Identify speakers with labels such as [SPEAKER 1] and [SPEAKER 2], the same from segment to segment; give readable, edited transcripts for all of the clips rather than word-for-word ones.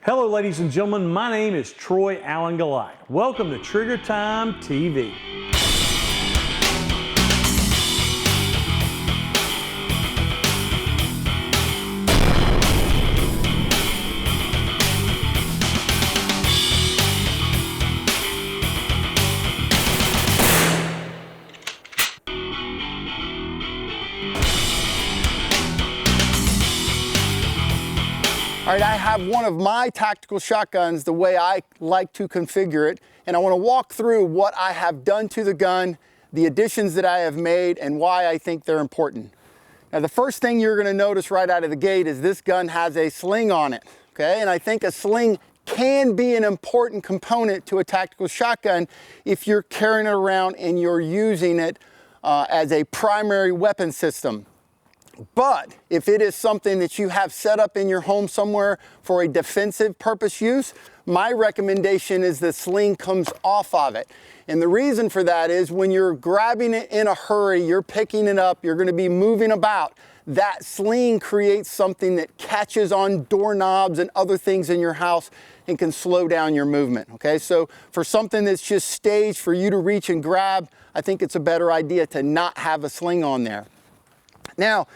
[SPEAKER 1] Hello, ladies and gentlemen. My name is Troy Allen Goliath. Welcome to Trigger Time TV.
[SPEAKER 2] All right, I have one of my tactical shotguns the way I like to configure it, and I want to walk through what I have done to the gun, the additions that I have made, and why I think they're important. Now, the first thing you're going to notice right out of the gate is this gun has a sling on it, okay? And I think a sling can be an important component to a tactical shotgun if you're carrying it around and you're using it as a primary weapon system. But if it is something that you have set up in your home somewhere for a defensive purpose use, my recommendation is the sling comes off of it. And the reason for that is when you're grabbing it in a hurry, you're picking it up, you're going to be moving about. That sling creates something that catches on doorknobs and other things in your house and can slow down your movement. Okay, so for something that's just staged for you to reach and grab, I think it's a better idea to not have a sling on there. Now,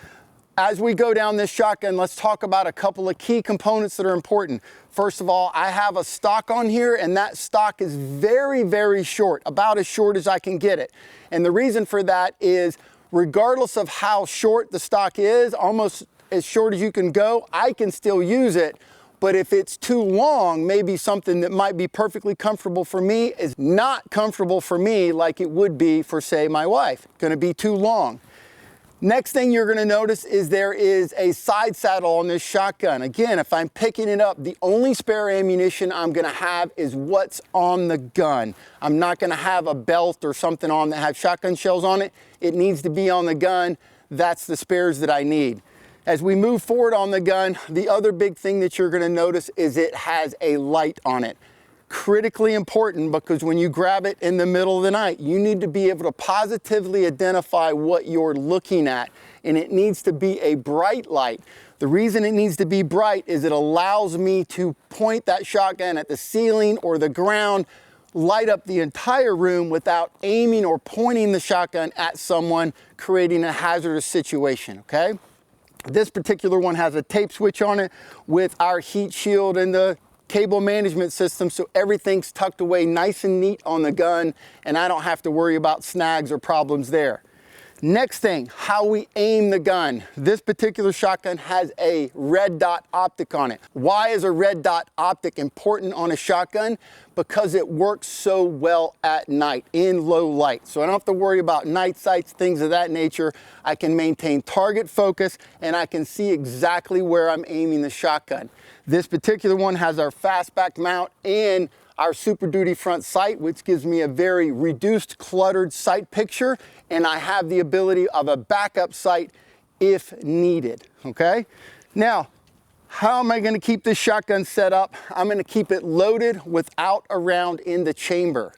[SPEAKER 2] as we go down this shotgun, let's talk about a couple of key components that are important. First of all, I have a stock on here, and that stock is very, very short, about as short as I can get it. And the reason for that is, regardless of how short the stock is, almost as short as you can go, I can still use it. But if it's too long, maybe something that might be perfectly comfortable for me is not comfortable for me like it would be for, say, my wife. Gonna be too long. Next thing you're going to notice is there is a side saddle on this shotgun. Again, if I'm picking it up, the only spare ammunition I'm going to have is what's on the gun. I'm not going to have a belt or something on that has shotgun shells on it. It needs to be on the gun. That's the spares that I need. As we move forward on the gun, the other big thing that you're going to notice is it has a light on it. Critically important, because when you grab it in the middle of the night, you need to be able to positively identify what you're looking at, and it needs to be a bright light. The reason it needs to be bright is it allows me to point that shotgun at the ceiling or the ground, light up the entire room without aiming or pointing the shotgun at someone, creating a hazardous situation, okay? This particular one has a tape switch on it with our heat shield and the cable management system, so everything's tucked away nice and neat on the gun, and I don't have to worry about snags or problems there. Next thing, how we aim the gun. This particular shotgun has a red dot optic on it. Why is a red dot optic important on a shotgun? Because it works so well at night in low light. So I don't have to worry about night sights, things of that nature. I can maintain target focus, and I can see exactly where I'm aiming the shotgun. This particular one has our fastback mount and our Super Duty front sight, which gives me a very reduced, cluttered sight picture, and I have the ability of a backup sight if needed, okay? Now, how am I gonna keep this shotgun set up? I'm gonna keep it loaded without a round in the chamber.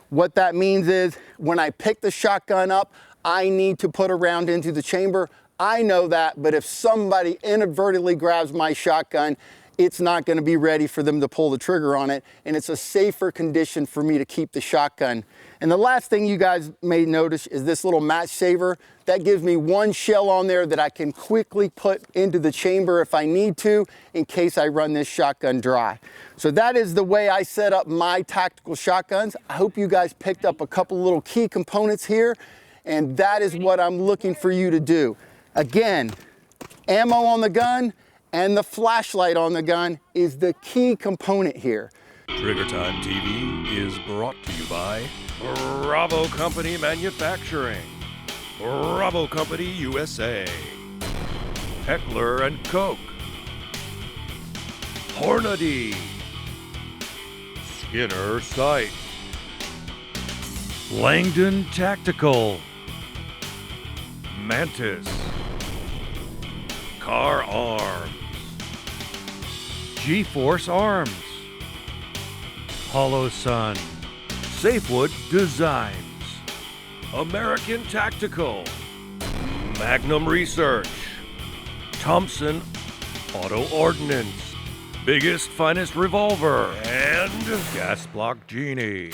[SPEAKER 2] What that means is, when I pick the shotgun up, I need to put a round into the chamber. I know that, but if somebody inadvertently grabs my shotgun, it's not going to be ready for them to pull the trigger on it, and it's a safer condition for me to keep the shotgun. And the last thing you guys may notice is this little match saver. That gives me one shell on there that I can quickly put into the chamber if I need to, in case I run this shotgun dry. So that is the way I set up my tactical shotguns. I hope you guys picked up a couple little key components here, and that is what I'm looking for you to do. Again, ammo on the gun and the flashlight on the gun is the key component here.
[SPEAKER 3] Trigger Time TV is brought to you by Bravo Company Manufacturing, Bravo Company USA, Heckler & Koch, Hornady, Skinner Sights, Langdon Tactical, Mantis, Car Arms, G-Force Arms, Hollow Sun, Safewood Designs, American Tactical, Magnum Research, Thompson Auto Ordnance, biggest, finest revolver, and gas block genie.